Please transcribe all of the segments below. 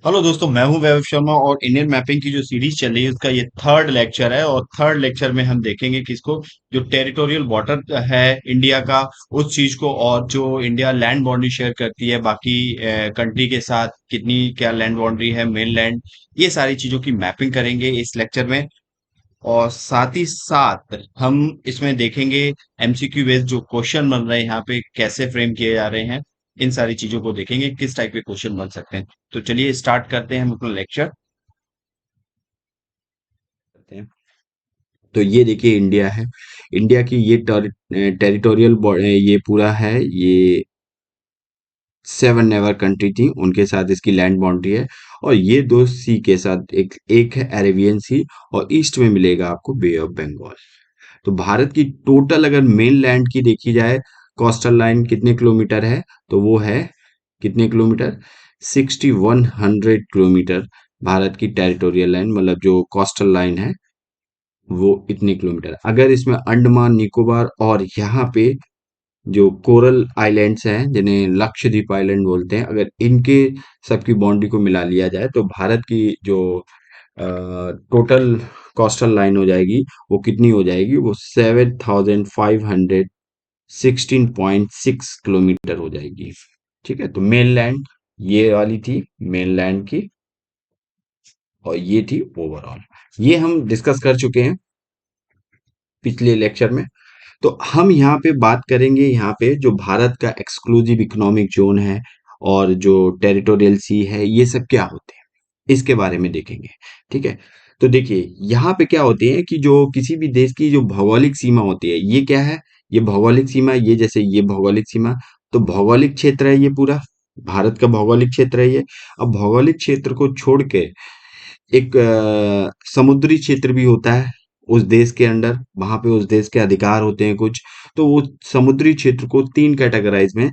Hello दोस्तों, मैं हूं वैभव शर्मा और इंडियन मैपिंग की जो सीरीज चल रही है उसका ये थर्ड लेक्चर है। और थर्ड लेक्चर में हम देखेंगे किसको, जो टेरिटोरियल बॉर्डर है इंडिया का, उस चीज को, और जो इंडिया लैंड बाउंड्री शेयर करती है बाकी कंट्री के साथ, कितनी क्या लैंड बाउंड्री है, मेन लैंड, ये सारी चीजों की मैपिंग करेंगे इस लेक्चर में। और साथ ही साथ हम इसमें देखेंगे एमसीक्यू बेस्ड जो क्वेश्चन बन रहे हैं यहाँ पे कैसे फ्रेम किए जा रहे हैं। इन सारी चीजों को देखेंगे किस टाइप के क्वेश्चन बन सकते हैं। तो चलिए स्टार्ट करते हैं हम अपना लेक्चर करते हैं। तो ये देखिए इंडिया है। इंडिया की ये टेरिटोरियल ये पूरा है ये 7 नेवर कंट्री थी, उनके साथ इसकी लैंड बाउंड्री है। और ये दो सी के साथ एक एक है अरेबियन सी, और ईस्ट में मिलेगा आपको बे ऑफ बंगाल। तो भारत की टोटल अगर मेन लैंड की देखी जाए, कोस्टल लाइन कितने किलोमीटर है, तो वो है कितने किलोमीटर, 6100 किलोमीटर। भारत की टेरिटोरियल लाइन मतलब जो कोस्टल लाइन है वो इतने किलोमीटर। अगर इसमें अंडमान निकोबार और यहाँ पे जो कोरल आइलैंड्स हैं जिन्हें लक्षद्वीप आइलैंड बोलते हैं, अगर इनके सबकी बाउंड्री को मिला लिया जाए तो भारत की जो टोटल कोस्टल लाइन हो जाएगी वो कितनी हो जाएगी, वो 7516.6 किलोमीटर हो जाएगी। ठीक है, तो मेनलैंड ये वाली थी मेनलैंड की, और ये थी ओवरऑल। ये हम डिस्कस कर चुके हैं पिछले लेक्चर में। तो हम यहाँ पे बात करेंगे, यहाँ पे जो भारत का एक्सक्लूसिव इकोनॉमिक जोन है और जो टेरिटोरियल सी है, ये सब क्या होते हैं इसके बारे में देखेंगे। ठीक है, तो देखिए यहाँ पे क्या होती है कि जो किसी भी देश की जो भौगोलिक सीमा होती है, ये क्या है, ये भौगोलिक सीमा, ये जैसे ये भौगोलिक सीमा, तो भौगोलिक क्षेत्र है ये पूरा, भारत का भौगोलिक क्षेत्र है ये। अब भौगोलिक क्षेत्र को छोड़ के एक समुद्री क्षेत्र भी होता है उस देश के अंडर, वहां पे उस देश के अधिकार होते हैं कुछ। तो वो समुद्री क्षेत्र को 3 कैटेगराइज में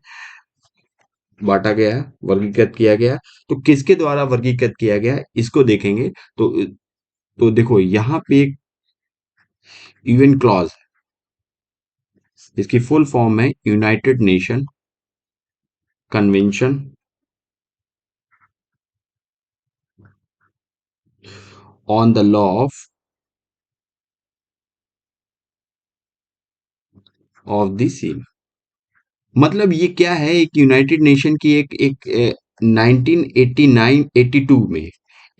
बांटा गया है, वर्गीकृत किया गया है। तो किसके द्वारा वर्गीकृत किया गया है इसको देखेंगे। तो तो देखो यहाँ पे एक यूएन क्लॉज, इसकी फुल फॉर्म है United Nation Convention on the Law of the Sea. मतलब ये क्या है, एक यूनाइटेड नेशन की एक एक 1989 82 में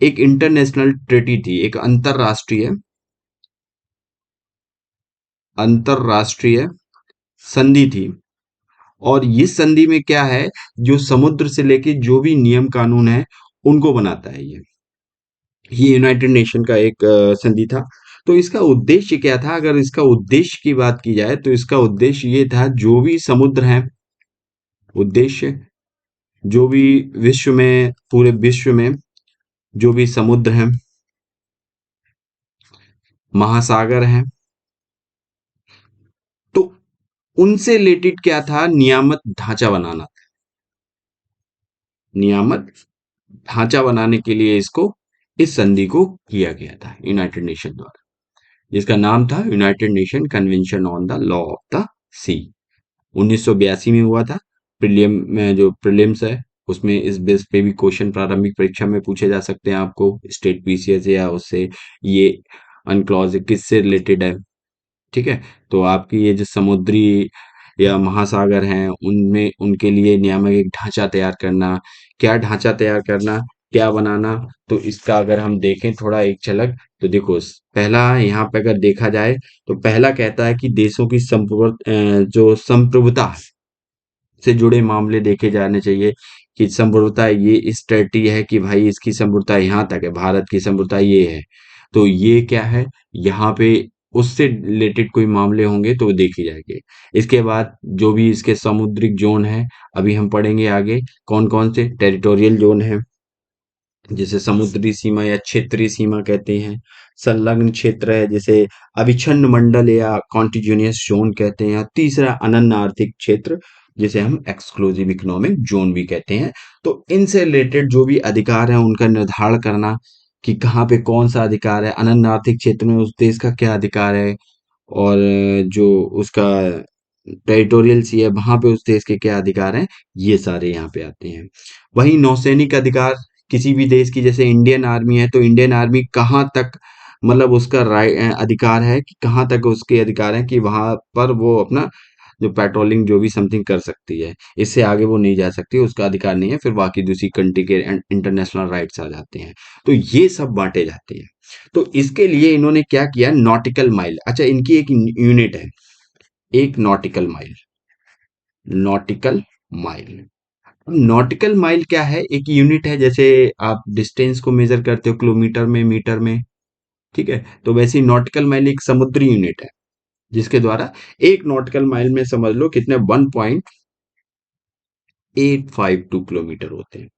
एक इंटरनेशनल ट्रेटी थी, एक अंतरराष्ट्रीय अंतरराष्ट्रीय संधि थी। और इस संधि में क्या है, जो समुद्र से लेके जो भी नियम कानून है उनको बनाता है ये यूनाइटेड नेशन का एक संधि था। तो इसका उद्देश्य क्या था, अगर इसका उद्देश्य की बात की जाए तो इसका उद्देश्य ये था, जो भी समुद्र हैं, उद्देश्य जो भी विश्व में, पूरे विश्व में जो भी समुद्र हैं, महासागर हैं, तो उनसे रिलेटेड क्या था, नियामक ढांचा बनाना। नियामक ढांचा बनाने के लिए इसको, इस संधि को किया गया था यूनाइटेड नेशन द्वारा, जिसका नाम था United Nation Convention on the Law of the Sea. 1982 में हुआ था। प्रीलियम में जो प्रीलिम्स है उसमें इस बेस पे भी क्वेश्चन प्रारंभिक परीक्षा में पूछे जा सकते हैं आपको, स्टेट पीसीएस या उससे। ये अनक्लॉज किससे रिलेटेड है, ठीक है। तो आपकी ये जो समुद्री या महासागर हैं उनमें, उनके लिए नियामक एक ढांचा तैयार करना। क्या ढांचा तैयार करना, क्या बनाना, तो इसका अगर हम देखें थोड़ा एक झलक, तो देखो पहला यहाँ पे अगर देखा जाए तो पहला कहता है कि देशों की जो संप्रभुता से जुड़े मामले देखे जाने चाहिए, कि संप्रभुता ये इस टेरिटरी है कि भाई इसकी संप्रभुता यहाँ तक है, भारत की संप्रभुता ये है। तो ये क्या है, यहाँ पे उससे रिलेटेड कोई मामले होंगे तो वो देखे जाएंगे। इसके बाद जो भी इसके समुद्रिक जोन है, अभी हम पढ़ेंगे आगे कौन कौन से टेरिटोरियल जोन है, जिसे समुद्री सीमा या क्षेत्रीय सीमा कहते हैं। संलग्न क्षेत्र है जिसे अविच्छिन्न मंडल या कॉन्टिन्यूअस जोन कहते हैं। तीसरा अनन्य आर्थिक क्षेत्र, जिसे हम एक्सक्लूसिव इकोनॉमिक जोन भी कहते हैं। तो इनसे रिलेटेड जो भी अधिकार है उनका निर्धारण करना, कि कहाँ पे कौन सा अधिकार है, अनन्य आर्थिक क्षेत्र में उस देश का क्या अधिकार है, और जो उसका टेरिटोरियल सी है वहां पे उस देश के क्या अधिकार हैं, ये सारे यहाँ पे आते हैं। वहीं नौसैनिक अधिकार किसी भी देश की, जैसे इंडियन आर्मी है तो इंडियन आर्मी कहाँ तक मतलब उसका अधिकार है कि कहाँ तक उसके अधिकार है कि वहां पर वो अपना जो पेट्रोलिंग जो भी समथिंग कर सकती है, इससे आगे वो नहीं जा सकती, उसका अधिकार नहीं है। फिर बाकी दूसरी कंट्री के इंटरनेशनल राइट्स आ जाते हैं। तो ये सब बांटे जाते हैं। तो इसके लिए इन्होंने क्या किया, नॉटिकल माइल, अच्छा इनकी एक यूनिट है, एक nautical mile, nautical mile. Nautical mile क्या है, एक यूनिट है, जैसे आप डिस्टेंस को मेजर करते हो किलोमीटर में, मीटर में, ठीक है, तो वैसे ही नॉटिकल माइल एक समुद्री यूनिट है, जिसके द्वारा एक नॉटिकल माइल में समझ लो कितने 1.852 किलोमीटर होते हैं,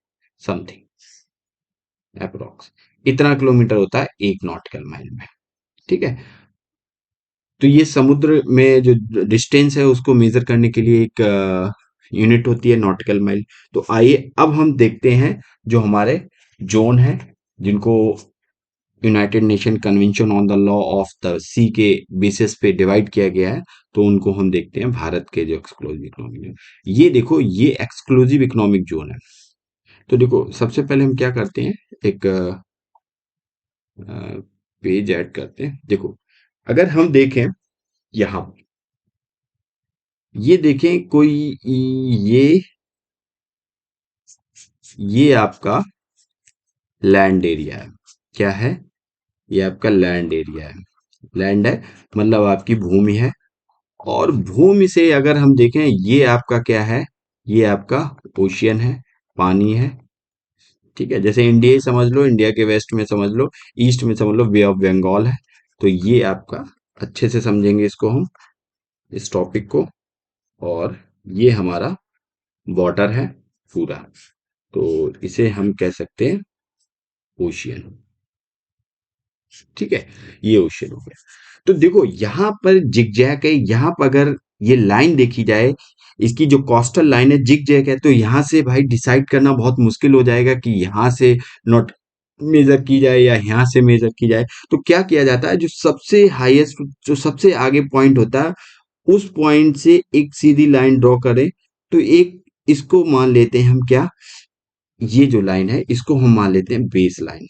समथिंग अप्रोक्स इतना किलोमीटर होता है एक नॉटिकल माइल में, ठीक है। तो ये समुद्र में जो डिस्टेंस है उसको मेजर करने के लिए एक यूनिट होती है नॉटिकल माइल। तो आइए अब हम देखते हैं जो हमारे जोन है, जिनको United Nation Convention on the Law of the Sea के बेसिस पे डिवाइड किया गया है। तो उनको हम देखते हैं, भारत के जो एक्सक्लूसिव इकोनॉमिक, ये देखो ये एक्सक्लूसिव इकोनॉमिक जोन है। तो देखो सबसे पहले हम क्या करते हैं, एक पेज ऐड करते हैं। देखो अगर हम देखें यहाँ, ये देखें कोई, ये ये आपका लैंड एरिया है, क्या है, ये आपका लैंड एरिया है, लैंड है मतलब आपकी भूमि है। और भूमि से अगर हम देखें, ये आपका क्या है, ये आपका ओशियन है, पानी है, ठीक है। जैसे इंडिया ही समझ लो, इंडिया के वेस्ट में समझ लो, ईस्ट में समझ लो बे ऑफ बंगाल है। तो ये आपका अच्छे से समझेंगे इसको हम, इस टॉपिक को। और ये हमारा वाटर है पूरा, तो इसे हम कह सकते हैं ओशियन, ठीक है, ये ओशियन हो गया। तो देखो यहाँ पर जिगजैग है, यहाँ पर अगर ये लाइन देखी जाए, इसकी जो कोस्टल लाइन है जिगजैग है, तो यहाँ से भाई डिसाइड करना बहुत मुश्किल हो जाएगा कि यहाँ से नोट मेजर की जाए या यहाँ से मेजर की जाए। तो क्या किया जाता है, जो सबसे हाईएस्ट, जो सबसे आगे पॉइंट होता है, उस पॉइंट से एक सीधी लाइन ड्रॉ करें। तो एक इसको मान लेते हैं हम क्या, ये जो लाइन है इसको हम मान लेते हैं बेस लाइन,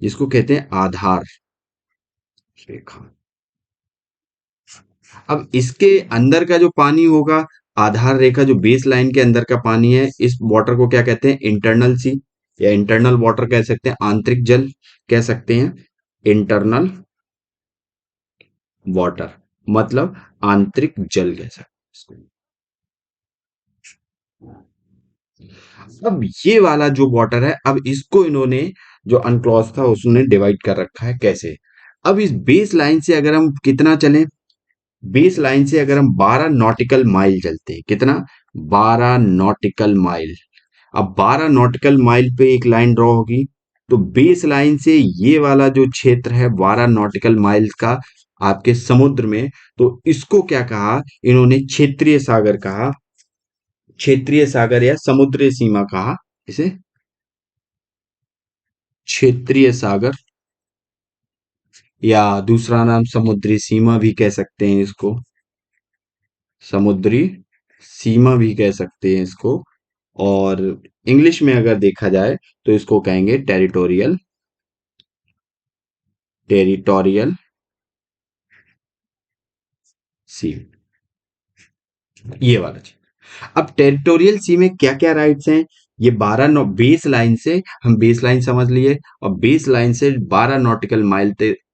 जिसको कहते हैं आधार रेखा। अब इसके अंदर का जो पानी होगा, आधार रेखा जो बेस लाइन के अंदर का पानी है, इस वाटर को क्या कहते हैं, इंटरनल सी, या इंटरनल वाटर कह सकते हैं, आंतरिक जल कह सकते हैं, इंटरनल वाटर मतलब आंतरिक जल कह सकते हैं इसको। अब ये वाला जो वाटर है, अब इसको इन्होंने जो अनक्लॉज था उसने डिवाइड कर रखा है, कैसे, अब इस बेस लाइन से अगर हम कितना चलें, बेस लाइन से अगर हम 12 नॉटिकल माइल चलते हैं, कितना, 12 नॉटिकल माइल। अब 12 नॉटिकल माइल पे एक लाइन ड्रॉ होगी, तो बेस लाइन से ये वाला जो क्षेत्र है 12 नॉटिकल माइल का आपके समुद्र में, तो इसको क्या कहा इन्होंने, क्षेत्रीय सागर कहा, क्षेत्रीय सागर या समुद्री सीमा कहा इसे, क्षेत्रीय सागर, या दूसरा नाम समुद्री सीमा भी कह सकते हैं इसको, समुद्री सीमा भी कह सकते हैं इसको। और इंग्लिश में अगर देखा जाए तो इसको कहेंगे टेरिटोरियल, टेरिटोरियल सी, ये वाला चीज। अब टेरिटोरियल सी में क्या क्या राइट्स हैं, ये 12 नौ बेस लाइन से, हम बेस लाइन समझ लिए, और बेस लाइन से 12 नॉटिकल माइल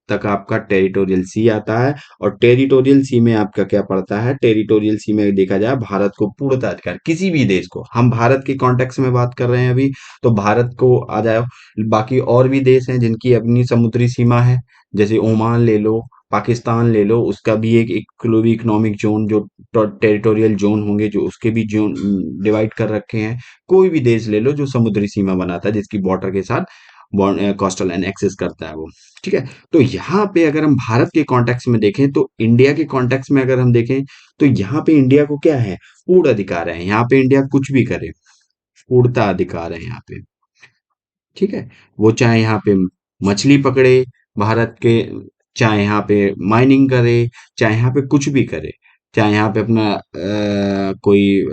तक आपका टेरिटोरियल सी आता है। और टेरिटोरियल सी में आपका क्या पड़ता है, टेरिटोरियल सी में देखा जाए भारत को पूर्णतः अधिकार, किसी भी देश को, हम भारत के कॉन्टेक्स्ट में बात कर रहे हैं अभी, तो भारत को आ जाए, बाकी और भी देश हैं जिनकी अपनी समुद्री सीमा है, जैसे ओमान ले लो, पाकिस्तान ले लो, उसका भी एक इकोनॉमिक जोन, जो टेरिटोरियल जोन होंगे, जो उसके भी जोन डिवाइड कर रखे हैं। कोई भी देश ले लो जो समुद्री सीमा बनाता है, जिसकी बॉर्डर के साथ कोस्टल लाइन एक्सेस करता है वो, ठीक है। तो यहाँ पे अगर हम भारत के कॉन्टेक्स्ट में देखें, तो इंडिया के कॉन्टेक्स्ट में अगर हम देखें, तो यहाँ पे इंडिया को क्या है, पूर्ण अधिकार है, यहाँ पे इंडिया कुछ भी करे, पूर्णता अधिकार है यहाँ पे, ठीक है। वो चाहे यहाँ पे मछली पकड़े भारत के, चाहे यहाँ पे माइनिंग करे, चाहे यहाँ पे कुछ भी करे, चाहे यहाँ पे अपना कोई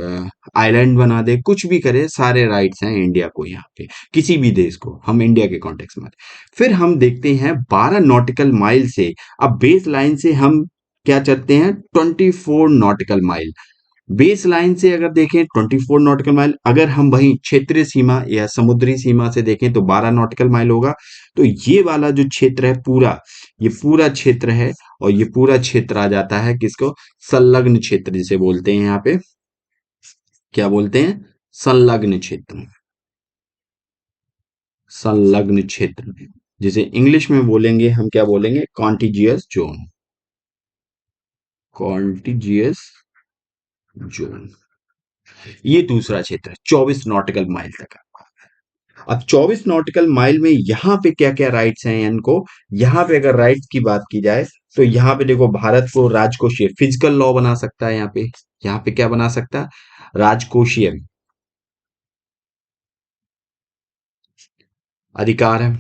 आइलैंड बना दे, कुछ भी करे, सारे राइट्स हैं इंडिया को यहाँ पे, किसी भी देश को, हम इंडिया के कॉन्टेक्स्ट में। फिर हम देखते हैं 12 नॉटिकल माइल से, अब बेस लाइन से हम क्या चलते हैं 24 नॉटिकल माइल। बेस लाइन से अगर देखें 24 नॉटिकल माइल, अगर हम वहीं क्षेत्रीय सीमा या समुद्री सीमा से देखें तो 12 नॉटिकल माइल होगा। तो ये वाला जो क्षेत्र है पूरा, ये पूरा क्षेत्र है, और ये पूरा क्षेत्र आ जाता है किसको, संलग्न क्षेत्र जिसे बोलते हैं यहाँ पे, क्या बोलते हैं, संलग्न क्षेत्र, संलग्न क्षेत्र, जिसे इंग्लिश में बोलेंगे हम, क्या बोलेंगे, कॉन्टिजियस जोन, कॉन्टिजियस जोन। ये दूसरा क्षेत्र है 24 नॉटिकल माइल तक। अब 24 नॉटिकल माइल में यहाँ पे क्या क्या राइट्स हैं इनको, यहाँ पे अगर राइट्स की बात की जाए तो यहाँ पे देखो, भारत को राजकोषीय फिजिकल लॉ बना सकता है, यहाँ पे क्या बना सकता है, राजकोषीय अधिकार है।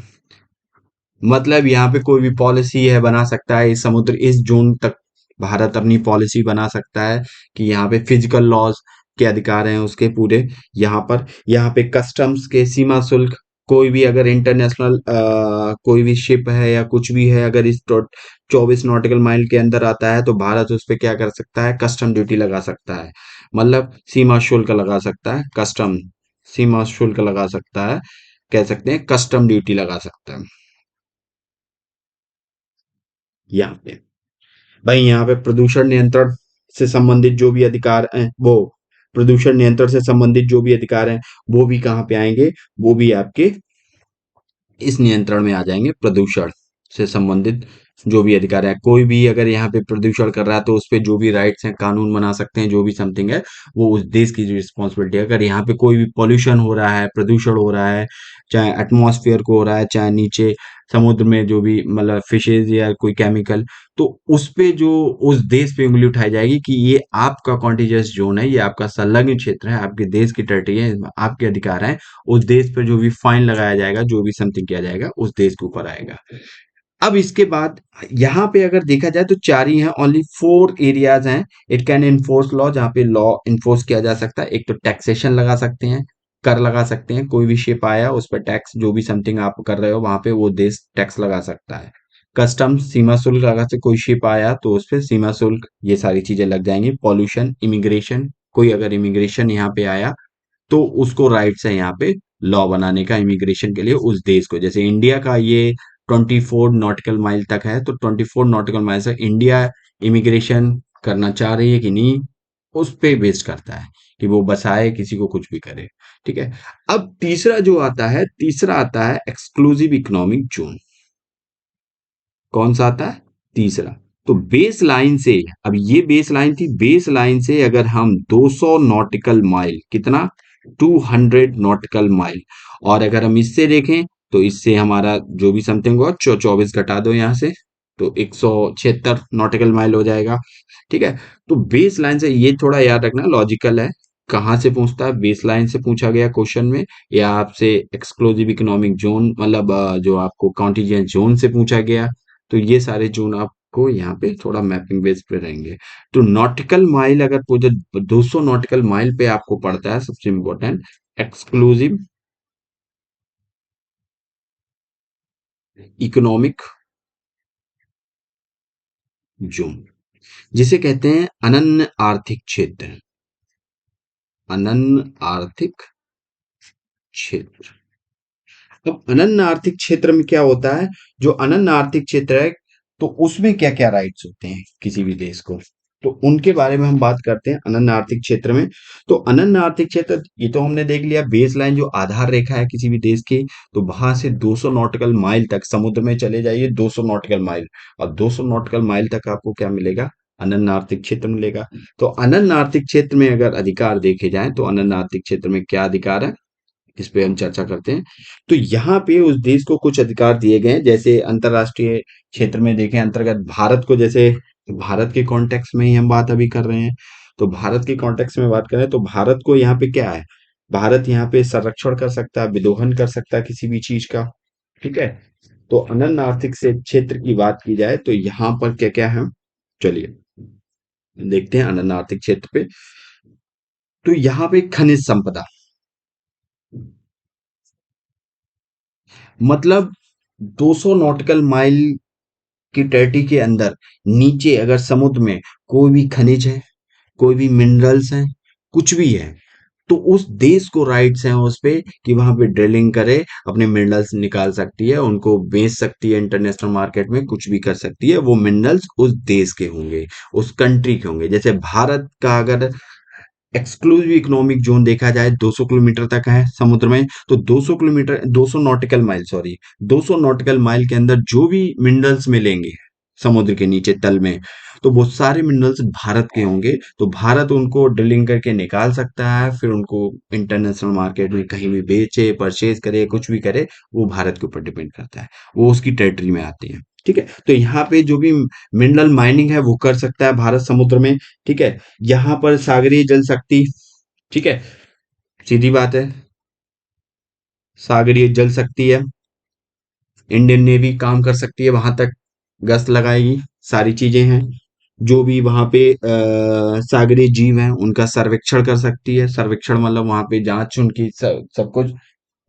मतलब यहाँ पे कोई भी पॉलिसी है बना सकता है, इस समुद्र इस जोन तक भारत अपनी पॉलिसी बना सकता है, कि यहाँ पे फिजिकल लॉज के अधिकार हैं उसके पूरे। यहाँ पे कस्टम्स के सीमा शुल्क, कोई भी अगर इंटरनेशनल कोई भी शिप है या कुछ भी है, अगर इस 24 नॉटिकल माइल के अंदर आता है तो भारत उस पे क्या कर सकता है, कस्टम ड्यूटी लगा सकता है, मतलब सीमा शुल्क लगा सकता है, कस्टम सीमा शुल्क लगा सकता है, कह सकते हैं कस्टम ड्यूटी लगा सकता है यहाँ पे। भाई यहाँ पे प्रदूषण नियंत्रण से संबंधित जो भी अधिकार हैं, वो प्रदूषण नियंत्रण से संबंधित जो भी अधिकार हैं, वो भी कहाँ पे आएंगे, वो भी आपके इस नियंत्रण में आ जाएंगे। प्रदूषण से संबंधित जो भी अधिकार है, कोई भी अगर यहाँ पे प्रदूषण कर रहा है तो उस पे जो भी राइट्स हैं, कानून बना सकते हैं, जो भी समथिंग है, वो उस देश की रिस्पॉन्सिबिलिटी है। अगर यहाँ पे कोई भी पॉल्यूशन हो रहा है, प्रदूषण हो रहा है, चाहे एटमॉस्फेयर को हो रहा है, चाहे नीचे समुद्र में जो भी मतलब फिशेज या कोई केमिकल, तो उस पे जो उस देश पे उंगली उठाई जाएगी कि ये आपका कॉन्टिजियस जोन है, ये आपका संलग्न क्षेत्र है, आपके देश की टेरिटरी है, इसमें आपके अधिकार हैं। उस देश पर जो भी फाइन लगाया जाएगा, जो भी समथिंग किया जाएगा, उस देश के ऊपर आएगा। अब इसके बाद यहाँ पे अगर देखा जाए तो चार ही हैं, ओनली 4 एरियाज हैं इट कैन इन्फोर्स लॉ, जहाँ पे लॉ इन्फोर्स किया जा सकता है। एक तो टैक्सेशन लगा सकते हैं, कर लगा सकते हैं, कोई भी शिप आया उस पर टैक्स, जो भी समथिंग आप कर रहे हो वहां पे वो देश टैक्स लगा सकता है। कस्टम सीमा शुल्क लगा सकते, कोई शिप आया तो उस पर सीमा शुल्क, ये सारी चीजें लग जाएंगी। पॉल्यूशन, इमिग्रेशन, कोई अगर इमिग्रेशन यहाँ पे आया तो उसको राइट्स है यहाँ पे लॉ बनाने का इमिग्रेशन के लिए उस देश को। जैसे इंडिया का ये 24 नॉटिकल माइल तक है, तो 24 नॉटिकल माइल से इंडिया इमिग्रेशन करना चाह रही है कि नहीं, उस पे बेस्ड करता है कि वो बसाए किसी को, कुछ भी करे। ठीक है। अब तीसरा जो आता है, तीसरा आता है एक्सक्लूसिव इकोनॉमिक जोन। कौन सा आता है, तीसरा। तो बेस लाइन से, अब ये बेस लाइन थी, बेस लाइन से अगर हम 200 नॉटिकल माइल, कितना, 200 नॉटिकल माइल, और अगर हम इससे देखें तो इससे हमारा जो भी समथिंग हुआ 24 घटा दो यहाँ से, तो 176 नॉटिकल माइल हो जाएगा। ठीक है। तो बेस लाइन से, ये थोड़ा याद रखना, लॉजिकल है। कहाँ से पूछता है, बेस लाइन से पूछा गया क्वेश्चन में, या आपसे एक्सक्लूसिव इकोनॉमिक जोन मतलब जो आपको कॉन्टिजेंट जोन से पूछा गया। तो ये सारे जोन आपको यहाँ पे थोड़ा मैपिंग बेस पे रहेंगे। तो नॉटिकल माइल अगर पूछे, 200 नॉटिकल माइल पे आपको पड़ता है सबसे इंपॉर्टेंट एक्सक्लूसिव इकोनॉमिक जोन, जिसे कहते हैं अनन्य आर्थिक क्षेत्र, अनन्य आर्थिक क्षेत्र। अब अनन्य आर्थिक क्षेत्र में क्या होता है, जो अनन्य आर्थिक क्षेत्र है, तो उसमें क्या क्या राइट्स होते हैं किसी भी देश को, तो उनके बारे में हम बात करते हैं अनन्य आर्थिक क्षेत्र में। तो अनन्य आर्थिक क्षेत्र, ये तो हमने देख लिया बेस लाइन जो आधार रेखा है किसी भी देश की, तो वहां से 200 नॉटिकल माइल तक समुद्र में चले जाइए, 200 नॉटिकल माइल, और 200 नॉटिकल माइल तक आपको क्या मिलेगा, अनन्य आर्थिक क्षेत्र मिलेगा। तो अनन्य आर्थिक क्षेत्र में अगर अधिकार देखे जाएं तो अनन्य आर्थिक क्षेत्र में क्या अधिकार है, इस पे हम चर्चा करते हैं। तो यहाँ पे उस देश को कुछ अधिकार दिए गए हैं, जैसे अंतरराष्ट्रीय क्षेत्र में देखें अंतर्गत भारत को, जैसे भारत के कॉन्टेक्स्ट में ही हम बात अभी कर रहे हैं, तो भारत के कॉन्टेक्स्ट में बात करें तो भारत को यहाँ पे क्या है, भारत यहाँ पे संरक्षण कर सकता है, विदोहन कर सकता है किसी भी चीज का। ठीक है। तो अनन्य आर्थिक से क्षेत्र की बात की जाए तो यहाँ पर क्या क्या है, चलिए देखते हैं अनन्य आर्थिक क्षेत्र पे। तो यहाँ पे खनिज संपदा, मतलब 200 नॉटिकल माइल की तटी के अंदर नीचे अगर समुद्र में कोई भी खनिज है, कोई भी मिनरल्स हैं, कुछ भी है, तो उस देश को राइट्स हैं उस पे कि वहां पे ड्रिलिंग करे, अपने मिनरल्स निकाल सकती है, उनको बेच सकती है इंटरनेशनल मार्केट में, कुछ भी कर सकती है। वो मिनरल्स उस देश के होंगे, उस कंट्री के होंगे। जैसे भारत का अगर एक्सक्लूसिव इकोनॉमिक जोन देखा जाए 200 किलोमीटर तक है समुद्र में, तो 200 kilometre, 200 nautical mile, sorry, 200 nautical mile के अंदर जो भी मिनरल्स मिलेंगे समुद्र के नीचे तल में, तो वो सारे मिनरल्स भारत के होंगे। तो भारत उनको ड्रिलिंग करके निकाल सकता है, फिर उनको इंटरनेशनल मार्केट में कहीं भी बेचे, परचेज करे, कुछ भी करे, वो भारत के ऊपर डिपेंड करता है, वो उसकी टेरिटरी में आते हैं। ठीक है, तो यहाँ पे जो भी मिनरल माइनिंग है वो कर सकता है भारत समुद्र में। ठीक है, यहाँ पर सागरीय जल शक्ति, ठीक है, सीधी बात है, सागरीय जल शक्ति है, इंडियन नेवी काम कर सकती है, वहां तक गश्त लगाएगी, सारी चीजें हैं। जो भी वहां पे सागरीय जीव हैं उनका सर्वेक्षण कर सकती है, सर्वेक्षण मतलब वहां पे जांच उनकी, सब कुछ,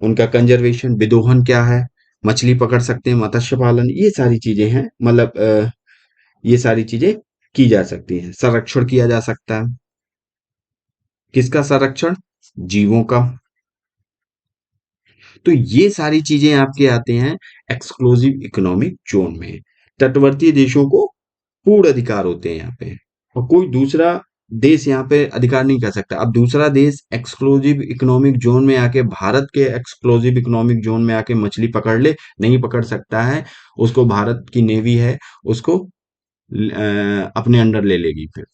उनका कंजर्वेशन, विदोहन क्या है, मछली पकड़ सकते हैं, मत्स्य पालन, ये सारी चीजें हैं, मतलब ये सारी चीजें की जा सकती हैं। संरक्षण किया जा सकता है, किसका संरक्षण, जीवों का। तो ये सारी चीजें आपके आते हैं एक्सक्लूसिव इकोनॉमिक जोन में। तटवर्ती देशों को पूर्ण अधिकार होते हैं यहाँ पे, और कोई दूसरा देश यहाँ पे अधिकार नहीं कर सकता। अब दूसरा देश एक्सक्लूसिव इकोनॉमिक जोन में आके, भारत के एक्सक्लूसिव इकोनॉमिक जोन में आके मछली पकड़ ले, नहीं पकड़ सकता है। उसको भारत की नेवी है, उसको अपने अंडर ले लेगी फिर।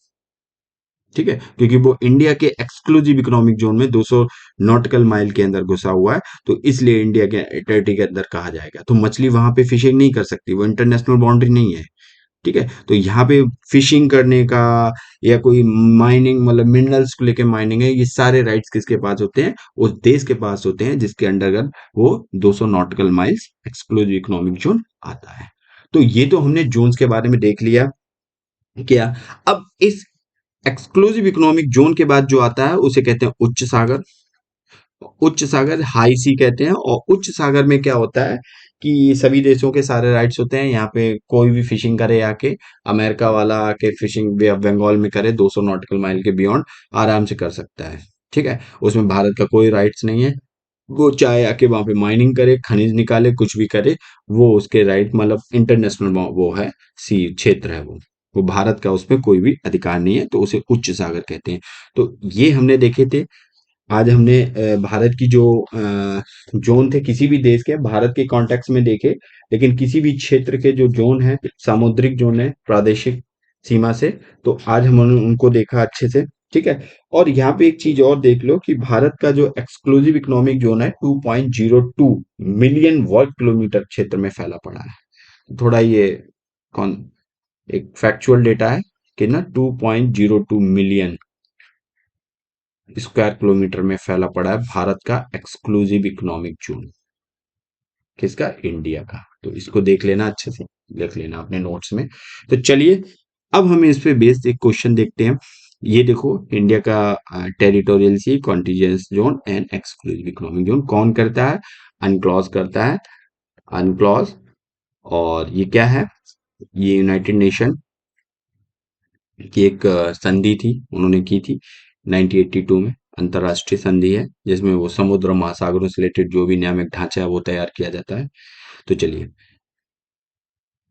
ठीक है, क्योंकि वो इंडिया के एक्सक्लूसिव इकोनॉमिक जोन में 200 नॉटिकल माइल के अंदर घुसा हुआ है, तो इसलिए इंडिया के टेरिटरी के अंदर कहा जाएगा। तो मछली वहां पे फिशिंग नहीं कर सकती, वो इंटरनेशनल बाउंड्री नहीं है। ठीक है, तो यहाँ पे फिशिंग करने का या कोई माइनिंग, मतलब मिनरल्स को लेके माइनिंग है, ये सारे राइट्स किसके पास होते हैं, उस देश के पास होते हैं जिसके अंडर वो 200 nautical miles exclusive economic zone आता है। तो ये तो हमने जोन्स के बारे में देख लिया। क्या, अब इस एक्सक्लूसिव इकोनॉमिक जोन के बाद जो आता है उसे कहते हैं उच्च सागर। उच्च सागर हाई सी कहते हैं, और उच्च सागर में क्या होता है कि सभी देशों के सारे राइट्स होते हैं। यहाँ पे कोई भी फिशिंग करे आके, अमेरिका वाला आके फिशिंग बे ऑफ बंगाल में करे 200 नॉटिकल माइल के बियॉन्ड, आराम से कर सकता है। ठीक है, उसमें भारत का कोई राइट्स नहीं है। वो चाहे आके वहां पे माइनिंग करे, खनिज निकाले, कुछ भी करे, वो उसके राइट, मतलब इंटरनेशनल वो है, सी क्षेत्र है वो भारत का, उसमें कोई भी अधिकार नहीं है, तो उसे उच्च सागर कहते हैं। तो ये हमने देखे थे। आज हमने भारत की जो जोन थे, किसी भी देश के, भारत के कॉन्टेक्स्ट में देखे, लेकिन किसी भी क्षेत्र के जो जोन है, सामुद्रिक जोन है, प्रादेशिक सीमा से, तो आज हमने उनको देखा अच्छे से। ठीक है, और यहाँ पे एक चीज और देख लो कि भारत का जो एक्सक्लूसिव इकोनॉमिक जोन है 2.02 मिलियन वर्ग किलोमीटर क्षेत्र में फैला पड़ा है। थोड़ा ये कौन, एक फैक्चुअल डेटा है कि ना, 2.02 मिलियन स्क्वायर किलोमीटर में फैला पड़ा है भारत का एक्सक्लूसिव इकोनॉमिक जोन। किसका, इंडिया का। तो इसको देख लेना, अच्छे से देख लेना अपने नोट्स में। तो चलिए, अब हम इस पे बेस्ड एक क्वेश्चन देखते हैं। ये देखो, इंडिया का territorial sea contiguous zone and exclusive economic zone कौन करता है, अनक्लॉज करता है, अनक्लॉज। और ये क्या है, ये यूनाइटेड नेशन की एक संधि थी, उन्होंने की थी 1982 में। अंतरराष्ट्रीय संधि है जिसमें वो समुद्र महासागरों से रिलेटेड जो भी नियामक ढांचा है वो तैयार किया जाता है। तो चलिए,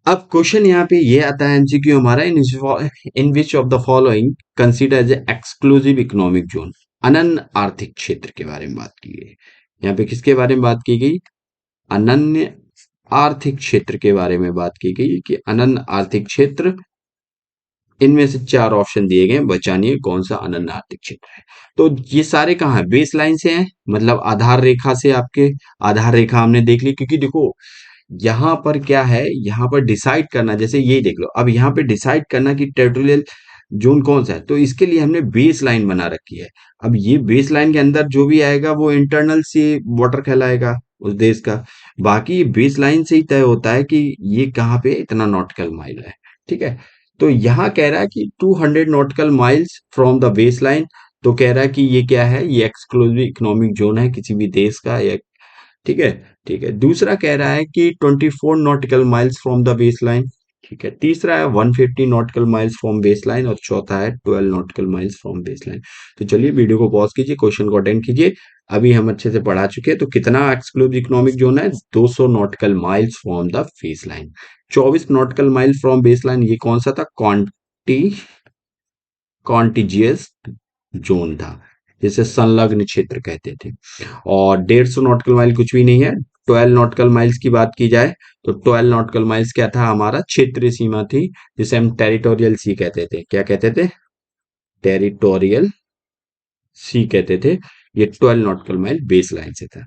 अब क्वेश्चन यहाँ पे ये आता है एमसीक्यू हमारा, in which of the following consider as exclusive economic zone. अनन्य आर्थिक क्षेत्र के बारे में बात की गई। यहाँ पे किसके बारे में बात की गई, अनन्य आर्थिक क्षेत्र के बारे में बात की गई कि अनन्य आर्थिक क्षेत्र, इनमें से चार ऑप्शन दिए गए, बचानिए कौन सा अनन्य आर्थिक क्षेत्र है। तो ये सारे कहाँ है, बेस लाइन से हैं, मतलब आधार रेखा से, आपके आधार रेखा हमने देख ली। क्योंकि देखो यहाँ पर क्या है, यहाँ पर डिसाइड करना, जैसे ये देख लो, अब यहाँ पे डिसाइड करना कि टेरिटोरियल जोन कौन सा है, तो इसके लिए हमने बेस लाइन बना रखी है। अब ये बेस लाइन के अंदर जो भी आएगा वो इंटरनल से वाटर कहलाएगा उस देश का। बाकी बेस लाइन से ही तय होता है कि ये कहाँ पे इतना नॉटिकल माइल है। ठीक है, तो यहाँ कह रहा है कि 200 nautical miles from the base line. तो कह रहा है कि ये क्या है, ये एक्सक्लूसिव इकोनॉमिक जोन है किसी भी देश का, या ठीक है। ठीक है, दूसरा कह रहा है कि 24 nautical miles from the base line. ठीक है, तीसरा है 150 nautical miles from base line, और चौथा है 12 nautical miles from base line. तो चलिए वीडियो को पॉज कीजिए, क्वेश्चन को अटेंड कीजिए। अभी हम अच्छे से पढ़ा चुके हैं। तो कितना एक्सक्लूसिव इकोनॉमिक जोन है, 200 nautical miles from the base line. 24 nautical mile from base line, ये कौन सा था, कॉन्टिजियस जोन था, जिसे संलग्न क्षेत्र कहते थे। और 150 नॉटिकल माइल कुछ भी नहीं है। 12 नॉटिकल माइल्स की बात की जाए तो 12 नॉटिकल माइल्स क्या था, हमारा क्षेत्रीय सीमा थी, जिसे हम टेरिटोरियल सी कहते थे। क्या कहते थे, टेरिटोरियल सी कहते थे। ये 12 नॉटिकल माइल बेस लाइन से था।